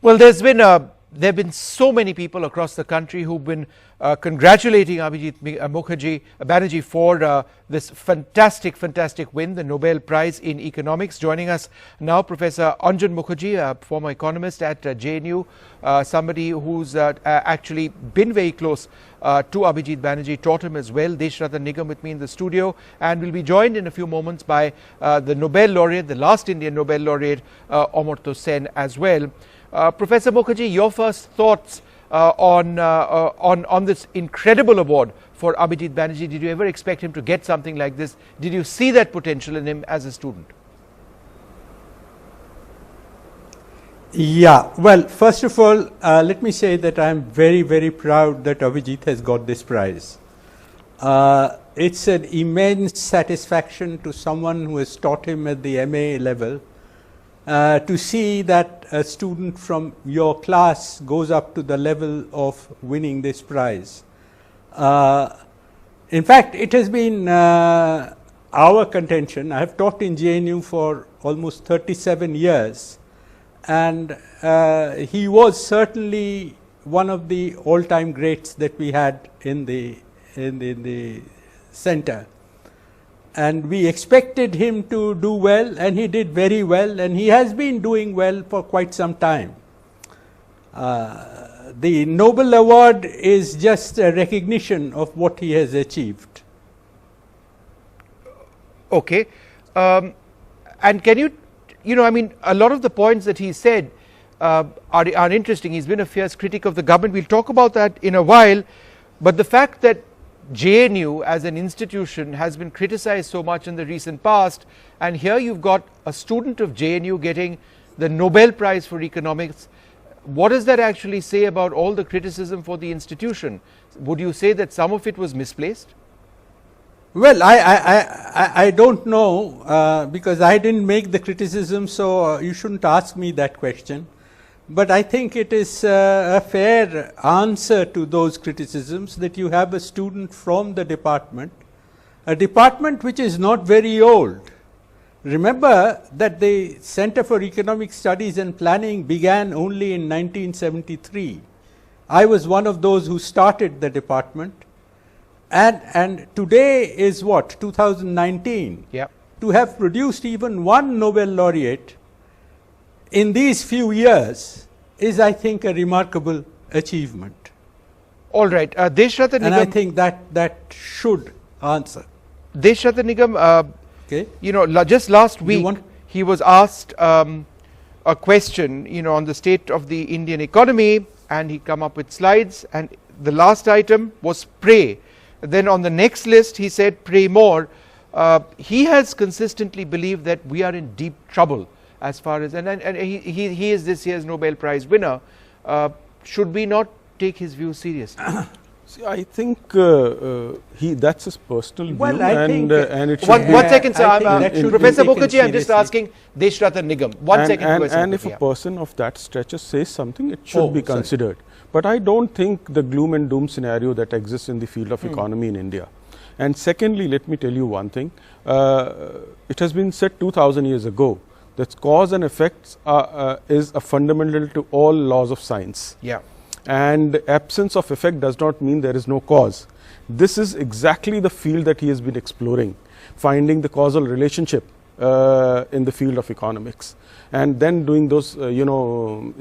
Well, there have been so many people across the country who've been congratulating Abhijit Banerjee for this fantastic win, the Nobel Prize in Economics. Joining us now, Professor Anjan Mukherjee, a former economist at JNU, somebody who's actually been very close to Abhijit Banerjee, taught him as well. Deshratan Nigam with me in the studio, and we'll be joined in a few moments by the Nobel Laureate, the last Indian Nobel Laureate, Amartya Sen as well. Professor Mukherjee, your first thoughts on this incredible award for Abhijit Banerjee. Did you ever expect him to get something like this? Did you see that potential in him as a student? Yeah, well, first of all, let me say that I'm very proud that Abhijit has got this prize. It's an immense satisfaction to someone who has taught him at the MA level to see that a student from your class goes up to the level of winning this prize. In fact, it has been our contention. I have taught in JNU for almost 37 years, and he was certainly one of the all-time greats that we had in the center. And we expected him to do well, and he did very well, and he has been doing well for quite some time. The Nobel Award is just a recognition of what he has achieved. Okay. And can I mean, a lot of the points that he said are interesting. He's been a fierce critic of the government. We'll talk about that in a while. But the fact that JNU as an institution has been criticized so much in the recent past, and here you've got a student of JNU getting the Nobel Prize for Economics. What does that actually say about all the criticism for the institution? Would you say that some of it was misplaced? Well, I don't know because I didn't make the criticism, so you shouldn't ask me that question. But I think it is a fair answer to those criticisms that you have a student from the department, a department which is not very old. Remember that the Center for Economic Studies and Planning began only in 1973. I was one of those who started the department. And today is what, 2019? Yep. To have produced even one Nobel laureate in these few years is, I think, a remarkable achievement. All right. Deshratan Nigam. And I think that should answer. Deshratan Nigam, okay. Just last week, he was asked a question, on the state of the Indian economy, and he come up with slides, and the last item was pray. Then on the next list, he said, pray more. He has consistently believed that we are in deep trouble as far as, and he is this year's Nobel Prize winner. Should we not take his views seriously? See, I think that's his personal view. Well, I think and it should one second, sir. Professor Mukherjee, I'm just seriously. asking Deshratan Nigam. One second. And if a person of that stature says something, it should be considered. But I don't think the gloom and doom scenario that exists in the field of economy in India. And secondly, let me tell you one thing. It has been said 2000 years ago that cause and effects is a fundamental to all laws of science. Yeah. And absence of effect does not mean there is no cause. This is exactly the field that he has been exploring, finding the causal relationship in the field of economics, and then doing those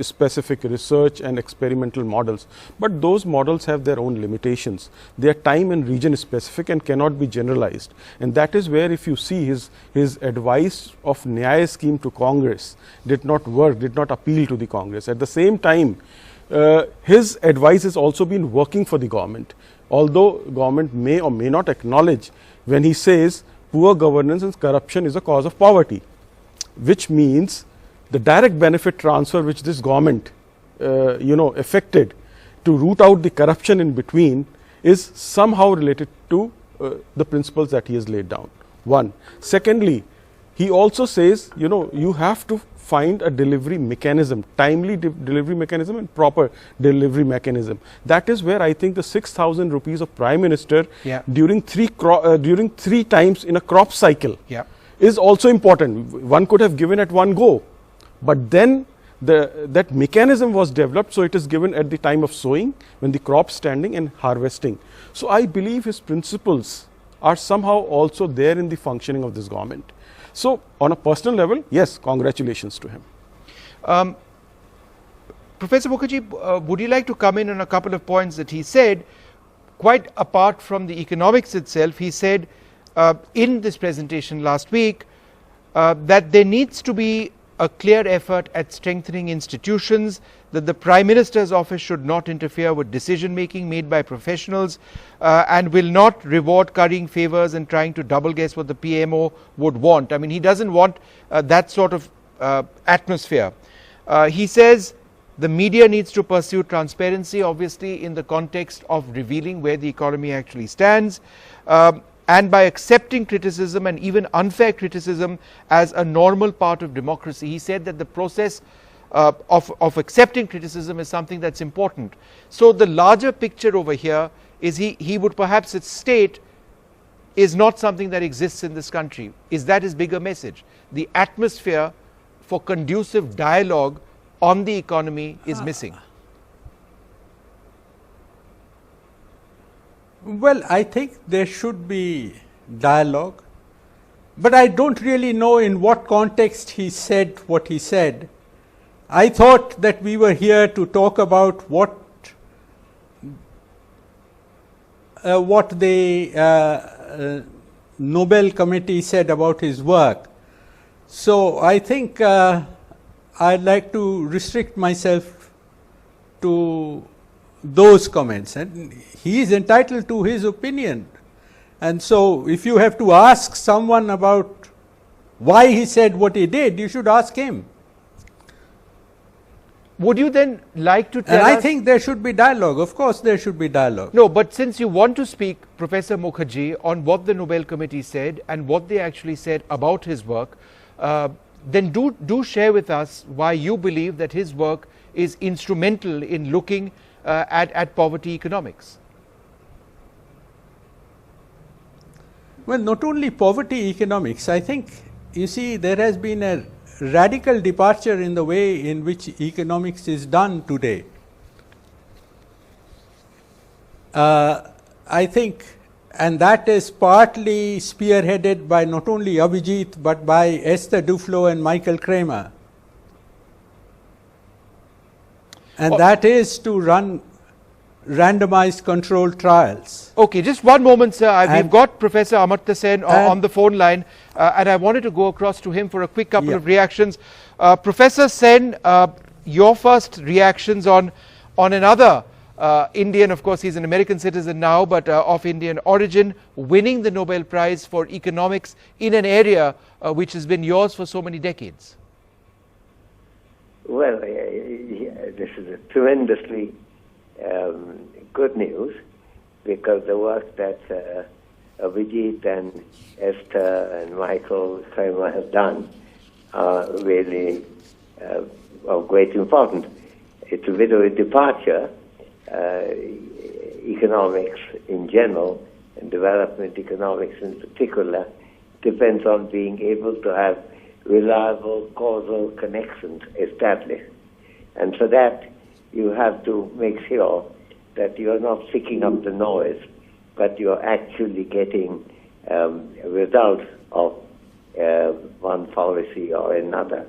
specific research and experimental models. But those models have their own limitations. They are time and region specific and cannot be generalized. And that is where, if you see his advice of Nyaya scheme to Congress did not work, did not appeal to the Congress. At the same time, his advice has also been working for the government, although government may or may not acknowledge when he says poor governance and corruption is a cause of poverty, which means the direct benefit transfer which this government effected to root out the corruption in between is somehow related to the principles that he has laid down. One. Secondly, he also says, you have to find a delivery mechanism, timely delivery mechanism and proper delivery mechanism. That is where I think the 6,000 rupees of Prime Minister during three times in a crop cycle is also important. One could have given at one go, but then that mechanism was developed, so it is given at the time of sowing, when the crop standing, and harvesting. So I believe his principles are somehow also there in the functioning of this government. So on a personal level, yes, congratulations to him. Professor Mukherjee, would you like to come in on a couple of points that he said? Quite apart from the economics itself, he said in this presentation last week that there needs to be a clear effort at strengthening institutions, that the Prime Minister's office should not interfere with decision making made by professionals and will not reward currying favors and trying to double guess what the PMO would want. I mean, he doesn't want that sort of atmosphere. He says the media needs to pursue transparency, obviously in the context of revealing where the economy actually stands, and by accepting criticism and even unfair criticism as a normal part of democracy. He said that the process of accepting criticism is something that's important. So the larger picture over here is he would perhaps state is not something that exists in this country. Is that his bigger message? The atmosphere for conducive dialogue on the economy is missing. Well, I think there should be dialogue, but I don't really know in what context he said what he said. I thought that we were here to talk about what the Nobel Committee said about his work. So I think I'd like to restrict myself to those comments, and he is entitled to his opinion. And so if you have to ask someone about why he said what he did, you should ask him. Would you then like to tell us? And I think there should be dialogue. Of course there should be dialogue. No, but since you want to speak, Professor Mukherjee, on what the Nobel Committee said and what they actually said about his work, then do share with us why you believe that his work is instrumental in looking at poverty economics. Well, not only poverty economics, I think, you see, there has been a radical departure in the way in which economics is done today. I think, and that is partly spearheaded by not only Abhijit but by Esther Duflo and Michael Kremer. And that is to run randomized controlled trials. Okay, just one moment, sir. We've got Professor Amartya Sen on the phone line, and I wanted to go across to him for a quick couple of reactions. Professor Sen, your first reactions on another Indian, of course he's an American citizen now, but of Indian origin, winning the Nobel Prize for economics in an area which has been yours for so many decades. Well, this is a tremendously good news, because the work that Abhijit and Esther and Michael Kremer have done are really of great importance. It's a bit of a departure. Economics in general, and development economics in particular, depends on being able to have reliable causal connections established. And for that, you have to make sure that you're not picking up the noise, but you're actually getting results of one policy or another.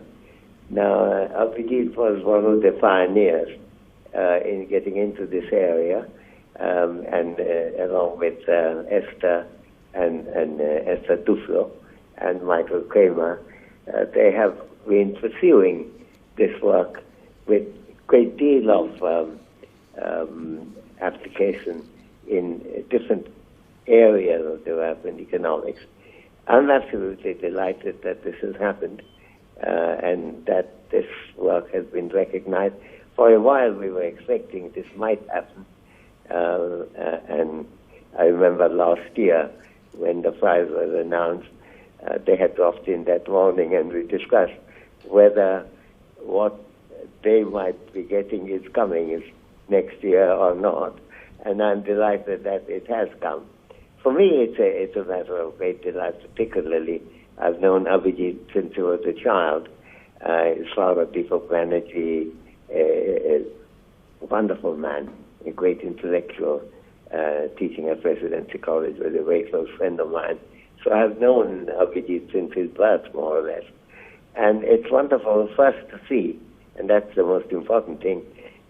Now, Abhijit was one of the pioneers in getting into this area, and along with Esther and Esther Duflo and Michael Kremer, they have been pursuing this work with great deal of application in different areas of development economics. I'm absolutely delighted that this has happened and that this work has been recognized. For a while we were expecting this might happen, and I remember last year when the prize was announced, they had dropped in that morning and we discussed whether what they might be getting is coming is next year or not. And I'm delighted that it has come. For me, it's a matter of great delight, particularly I've known Abhijit since he was a child, His father, Deepak Banerjee, a wonderful man, a great intellectual, teaching at Presidency College, was a very close friend of mine. So I've known Abhijit since his birth, more or less. And it's wonderful first to see, and that's the most important thing,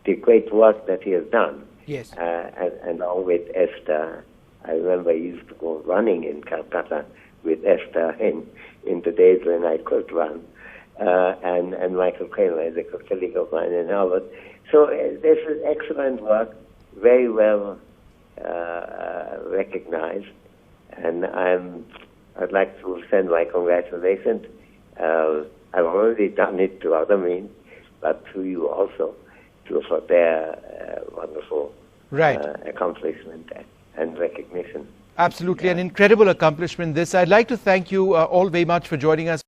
the great work that he has done. Yes. And along with Esther, I remember I used to go running in Kolkata with Esther in the days when I could run, and Michael Kremer is a colleague of mine in Harvard. So this is excellent work, very well recognized, and I'd like to send my congratulations. I've already done it to other means, but to you also, for their wonderful accomplishment and recognition. Absolutely, an incredible accomplishment this. I'd like to thank you all very much for joining us.